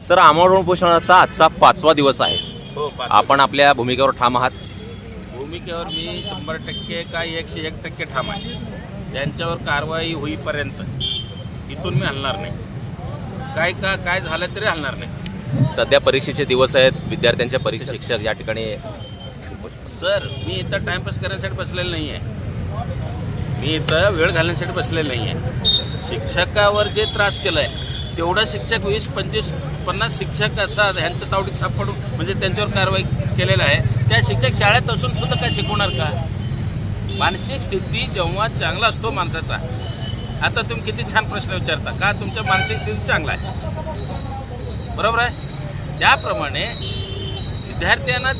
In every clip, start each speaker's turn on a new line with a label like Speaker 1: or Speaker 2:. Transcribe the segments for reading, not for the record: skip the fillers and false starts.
Speaker 1: Sir, आमरण उपोषणाचा आजचा 5वा दिवस आहे.
Speaker 2: हो,
Speaker 1: आपण आपल्या भूमिकेवर ठाम आहात.
Speaker 2: भूमिकेवर मी 100% का 101% ठाम आहे. त्यांच्यावर कारवाई होईपर्यंत इथून मी हलणार नाही. काय झालं तरी हलणार नाही.
Speaker 1: सध्या परीक्षेचे दिवस आहेत, विद्यार्थ्यांच्या परीक्षा शिक्षक या ठिकाणी.
Speaker 2: सर, मी इथं टाइमपास करण्यासाठी बसलेलं नाही आहे. मी इथं वेळ घालण्यासाठी बसलेलं नाही आहे. शिक्षकावर जे त्रास केला आहे तेवढा शिक्षक 20, 25, 50 शिक्षक असा ह्यांच्या तावडीत सापडून म्हणजे त्यांच्यावर कारवाई केलेला आहे. त्या शिक्षक शाळेत असून सुद्धा काय शिकवणार का? मानसिक स्थिती जेव्हा चांगला असतो माणसाचा, आता तुम्ही किती छान प्रश्न विचारता का तुमच्या मानसिक स्थिती चांगला आहे, बरोबर आहे. त्याप्रमाणे विद्यार्थ्यांना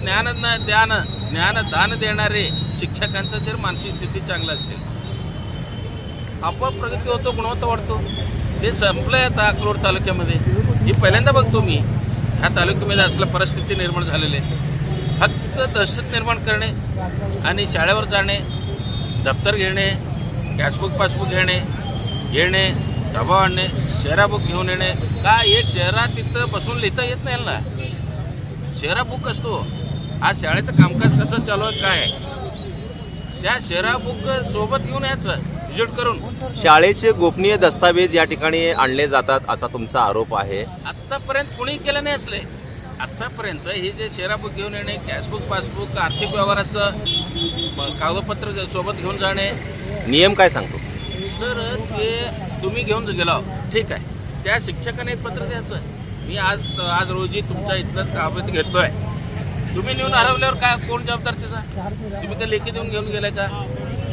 Speaker 2: ज्ञानदान देणारे शिक्षकांचं जर मानसिक स्थिती चांगली असेल आपोआप प्रगती होतो, गुणवत्ता वाढतो. ते संपलं आहे आता अक्रोड तालुक्यामध्ये. ही पहिल्यांदा बघतो मी ह्या तालुक्यामध्ये असल्या परिस्थिती निर्माण झालेली आहे. फक्त दहशत निर्माण करणे आणि शाळेवर जाणे, दप्तर घेणे, कॅशबुक पासबुक घेणे, डबा आणणे, शहरा बुक घेऊन येणे. का एक शहरा तिथं बसून लिहिता येत नाही ना? शहरा बुक असतो. आज शाळेचं कामकाज कसं चालू आहे काय आहे त्या शहरा बुक सोबत घेऊन यायचं विजिट करून.
Speaker 1: शाळेचे गोपनीय दस्तावेज या ठिकाणी आणले जातात असा तुमचा आरोप आहे.
Speaker 2: आत्तापर्यंत कोणी केलं नाही असले. आत्तापर्यंत हे जे शहरा बुक घेऊन येणे, कॅशबुक पासबुक, आर्थिक व्यवहाराचं कागदपत्र सोबत घेऊन जाणे,
Speaker 1: नियम काय सांगतो?
Speaker 2: सर ते तुम्ही घेऊन गेला ठीक आहे, त्या शिक्षकाने एक पत्र द्यायचं. मी आज रोजी तुमच्या इथलं कागद घेतोय, तुम्ही नेऊन हरवल्यावर काय कोण जबाबदार त्याचा? तुम्ही काय लेखी देऊन घेऊन गेलाय का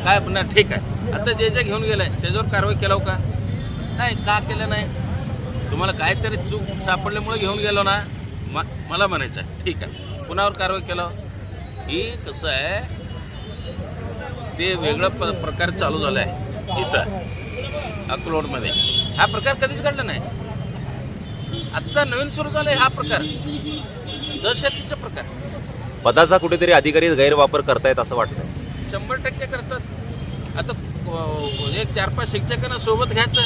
Speaker 2: काय? पण ठीक आहे, आता जे घेऊन गेलाय त्याच्यावर कारवाई केलं का? नाही. का केलं नाही? तुम्हाला काहीतरी चूक सापडल्यामुळे घेऊन गेलो ना, मला म्हणायचं आहे ठीक आहे, कुणावर कारवाई केलं? ही कसं आहे ते वेगळं प्रकार चालू झाला आहे इथं अक्रोडमध्ये. हा प्रकार कधीच घडला नाही. आत्ता नवीन सुरू झाला आहे हा प्रकार, दहशतीचा प्रकार.
Speaker 1: पदाचा कुठेतरी अधिकारी गैरवापर करतायत असं वाटतं.
Speaker 2: 100% करतात. आता एक 4-5 शिक्षकांना सोबत घ्यायचं,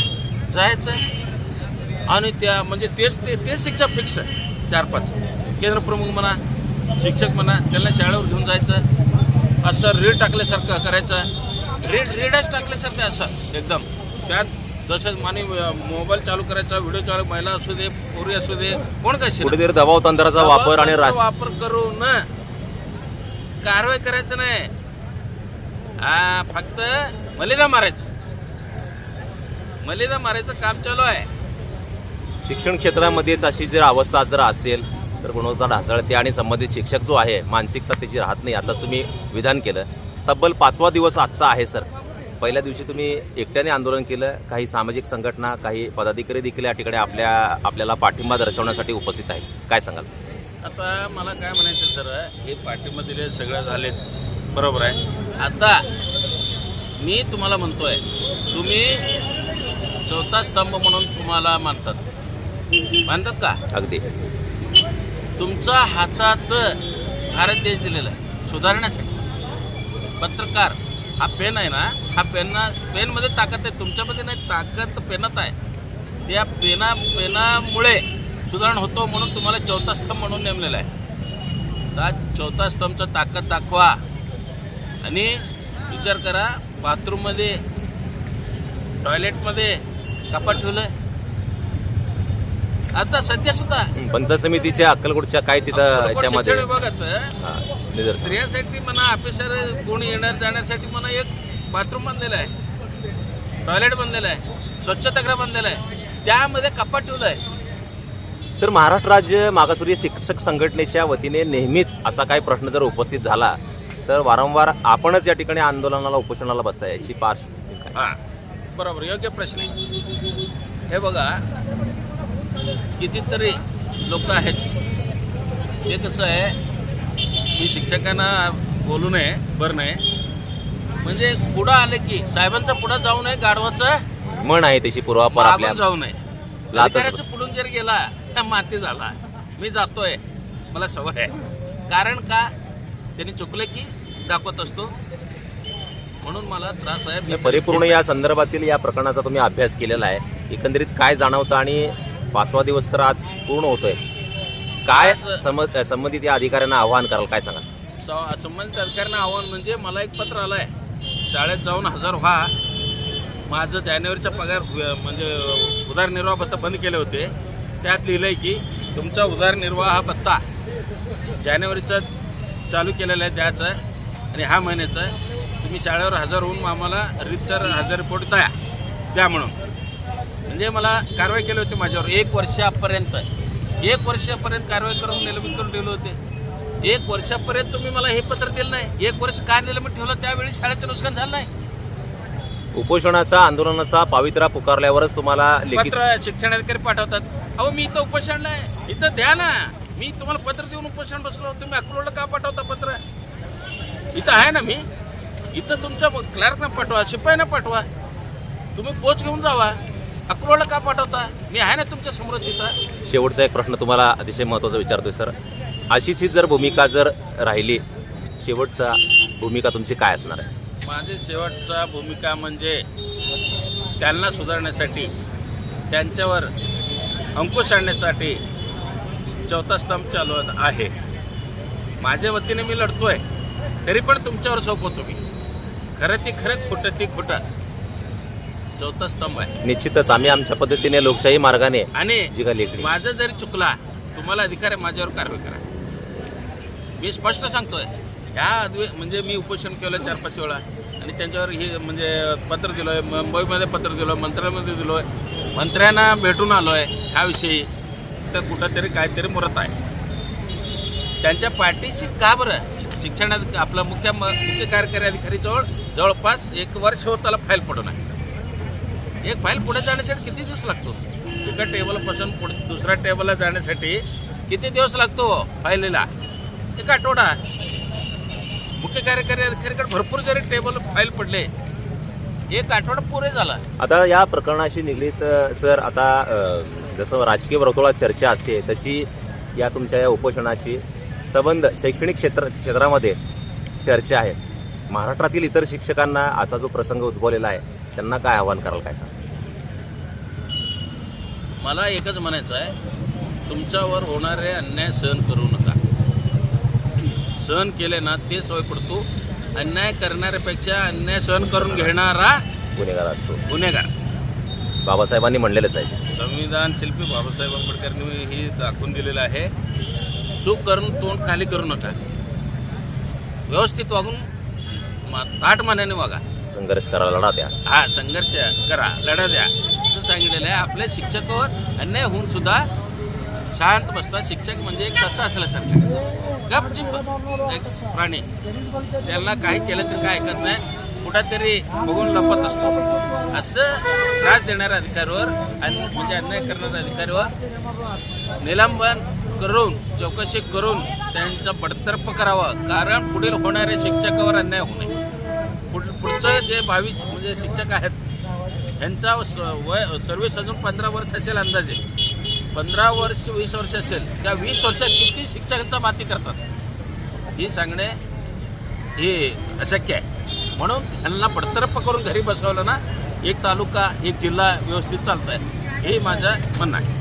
Speaker 2: जायचं आणि त्या म्हणजे तेच शिक्षक फिक्स आहे. 4-5 केंद्रप्रमुख म्हणा, शिक्षक म्हणा, त्यांना शाळेवर घेऊन जायचं. असं रीड टाकल्यासारखं करायचं, रीडच टाकल्यासारखं असं एकदम. त्यात जसं माने मोबाईल चालू करायचा, व्हिडिओ चालू, महिला असू दे, पोरी असू दे, कोण कशी
Speaker 1: कुठेतरी दबाव तंत्राचा वापर आणि
Speaker 2: वापर करून कारवाई करायचं नाही. फक्त मलिदा मारायचं काम चालू आहे.
Speaker 1: शिक्षण क्षेत्रामध्येच अशी जर अवस्था जर असेल तर गुणवत्ता ढासळते आणि संबंधित शिक्षक जो आहे मानसिकता त्याची राहत नाही. आताच तुम्ही विधान केलं. तब्बल 5वा दिवस आजचा आहे सर. पहिल्या दिवशी तुम्ही एकट्याने आंदोलन केलं, काही सामाजिक संघटना, काही पदाधिकारी देखील या ठिकाणी आपल्याला पाठिंबा दर्शवण्यासाठी उपस्थित आहेत. काय सांगाल?
Speaker 2: आता मला काय म्हणायचं सर, हे पाठिंबा दिले सगळं झालेत, बरोबर आहे. आता मी तुम्हाला म्हणतोय, तुम्ही चौथा स्तंभ म्हणून तुम्हाला मानतात का?
Speaker 1: अगदी.
Speaker 2: तुमच्या हातात भारत देश दिलेला आहे सुधारण्यासाठी. पत्रकार हा पेन आहे ना, हा पेनमध्ये ताकद आहे, तुमच्यामध्ये नाही. ताकद पेनात आहे. त्या पेनामुळे सुधारणा होतो म्हणून तुम्हाला चौथा स्तंभ म्हणून नेमलेला आहे. त्या चौथा स्तंभचं ताकद दाखवा आणि विचार करा. बाथरूममध्ये, टॉयलेटमध्ये कपाट ठेवलंय. आता सध्या सुद्धा
Speaker 1: पंचायत समितीच्या अक्कलकोटच्या काय तिथं याच्यामध्ये
Speaker 2: विभागात स्त्रियांसाठी म्हणा, ऑफिसर कोणी येणार जाण्यासाठी म्हणा एक बाथरूम बांधलेलं आहे, टॉयलेट बांधलेलं आहे, स्वच्छतागृह बांधलेलं आहे, त्यामध्ये कपाट ठेवलं आहे.
Speaker 1: सर, महाराष्ट्र राज्य मागासवर्गीय शिक्षक संघटनेच्या वतीने नेहमीच असा काही प्रश्न जर उपस्थित झाला तर वारंवार आपणच या ठिकाणी आंदोलनाला, उपोषणाला बसताय. याची
Speaker 2: हां, बरोबर, योग्य प्रश्न आहे. हे बघा, कितीतरी लोक आहेत. हे कसं आहे, मी शिक्षकांना बोलू नये, बरं नाही, म्हणजे पुढं आले की साहेबांचा पुढं जाऊ नये, गाढवाचं
Speaker 1: म्हण आहे त्याची पूर्वापार आपल्या
Speaker 2: जाऊ नये. अधिकाऱ्याचं पुढून जर गेला माती झाला. मी जातोय, मला सवय आहे. कारण का त्यांनी चुकलं की दाखवत असतो, म्हणून मला त्रास आहे.
Speaker 1: परिपूर्ण या संदर्भातील या प्रकरणाचा तुम्ही अभ्यास केलेला आहे. एकंदरीत काय जाणवतं आणि 5वा दिवस तर आज पूर्ण होतोय. काय संबंधित या अधिकाऱ्यांना आवाहन कराल, काय सांगाल?
Speaker 2: संबंधित अधिकाऱ्यांना आव्हान म्हणजे मला एक पत्र आलं आहे, शाळेत जाऊन हजर व्हा. माझं जानेवारीचा पगार म्हणजे उदरनिर्वाह भत्ता बंद केले होते. त्यात लिहिलं आहे की तुमचा उदरनिर्वाह भत्ता जानेवारीचा चालू केलेला आहे द्यायचा आहे आणि ह्या महिन्याचा आहे. तुम्ही शाळेवर हजर होऊन आम्हाला रीतसर हजर रिपोर्ट द्या म्हणून. म्हणजे मला कारवाई केली होती माझ्यावर 1 वर्षापर्यंत कारवाई करून निलंबित करून ठेवले होते. 1 वर्षापर्यंत तुम्ही मला हे पत्र दिलं नाही. 1 वर्ष काय निलंबित ठेवलं, त्यावेळी शाळेचं नुकसान झालं नाही.
Speaker 1: उपोषणाचा आंदोलनाचा पावित्रा पुकारल्यावरच तुम्हाला लिखित
Speaker 2: पत्र शिक्षणाधिकारी पाठवतात. अहो मी इथं उपोषणला आहे, इथं द्या ना. मी तुम्हाला पत्र देऊन उपोषण बसलो, तुम्ही अकोल्याला का पाठवता पत्र? इथं आहे ना, मी इथं तुमच्या क्लर्कना पाठवा, शिपाईना पाठवा, तुम्ही पोच घेऊन जावा. अकोल्याला का पाठवता? मी आहे ना तुमच्या समोरच इथं.
Speaker 1: शेवटचा एक प्रश्न तुम्हाला अतिशय महत्त्वाचा विचारतोय सर. अशीच जर भूमिका जर राहिली, शेवटचा भूमिका तुमची काय असणार आहे?
Speaker 2: माझी शेवटचा भूमिका म्हणजे त्यांना सुधारण्यासाठी, त्यांच्यावर अंकुश आणण्यासाठी चौथा स्तंभ चालू आहे. माझ्या वतीने मी लढतोय, तरी पण तुमच्यावर सोपवतो मी. खरं ती खरं, खोटं ती खोटं. चौथा स्तंभ आहे.
Speaker 1: निश्चितच आम्ही आमच्या पद्धतीने लोकशाही मार्गाने
Speaker 2: आणि
Speaker 1: जी का लेखणी
Speaker 2: माझं जरी चुकला, तुम्हाला अधिकार आहे माझ्यावर कारवाई करा. मी स्पष्ट सांगतोय. म्हणजे मी उपोषण केलं 4-5 वेळा आणि त्यांच्यावर हे म्हणजे पत्र दिलं आहे. मुंबईमध्ये पत्र दिलं आहे, मंत्र्यांमध्ये दिलो आहे, मंत्र्यांना भेटून आलो आहे ह्याविषयी. तर कुठंतरी काहीतरी मुरत आहे. त्यांच्या पाठीशी का बरं शिक्षणात आपला मुख्य कार्यकारी अधिकारी जवळपास 1 वर्ष होत त्याला फाईल पडून आहे. एक फाईल पुढे जाण्यासाठी किती दिवस लागतो? एका टेबलपासून दुसऱ्या टेबलला जाण्यासाठी किती दिवस लागतो फाईलीला? 1 आठवडा. मुख्य कार्यकारी अधिकारीकडे भरपूर जरी टेबल फाईल पडले, 1 आठवडा पुरे झाला.
Speaker 1: आता या प्रकरणाशी निगडीत सर, आता जसं राजकीय वर्तुळात चर्चा असते तशी या तुमच्या या उपोषणाची संबंध शैक्षणिक क्षेत्रामध्ये चर्चा आहे. महाराष्ट्रातील इतर शिक्षकांना असा जो प्रसंग उद्भवलेला आहे, त्यांना काय आव्हान कराल, काय सांग?
Speaker 2: मला एकच म्हणायचं आहे, तुमच्यावर होणारे अन्याय सहन करू नका. सहन केले ना ते सवय पडतो. अन्याय करणाऱ्यापेक्षा अन्याय सहन करून घेणारा
Speaker 1: गुन्हेगार असतो.
Speaker 2: गुन्हेगार.
Speaker 1: बाबासाहेबांनी म्हणलेलंच आहे.
Speaker 2: संविधान शिल्पी बाबासाहेब आंबेडकरांनी हे दाखवून दिलेलं आहे. चूक करून तोंड खाली करू नका. व्यवस्थित वागून ताठ मानाने वागा.
Speaker 1: संघर्ष करा, लढा द्या.
Speaker 2: हा, संघर्ष करा, लढा द्या असं सांगितलेलं आहे. आपल्या शिक्षकावर अन्याय होऊन सुद्धा शांत बसतात. शिक्षक म्हणजे एक ससा असल्यासारखं गपचिप एक प्राणी. त्यांना काही केलं तरी काय ऐकत नाही, कुठंतरी बघून लपत असतो. असं त्रास देणाऱ्या अधिकाऱ्यावर म्हणजे अन्याय करणाऱ्या अधिकाऱ्यावर निलंबन करून चौकशी करून त्यांचा बडतर्फ करावं. कारण पुढील होणाऱ्या शिक्षकावर अन्याय होऊ नये. पुढचं जे 22 म्हणजे शिक्षक आहेत यांचा वय सर्व्हिस अजून 15 वर्ष असेल अंदाजे. 15 वर्ष 20 वर्ष असेल. त्या 20 वर्षात किती शिक्षकांचा माती करतात हे सांगणे हे अशक्य आहे. म्हणून त्यांना बडतर्फ करून घरी बसवलं ना, एक तालुका एक जिल्हा व्यवस्थित चालत आहे, हे माझं म्हणणं आहे.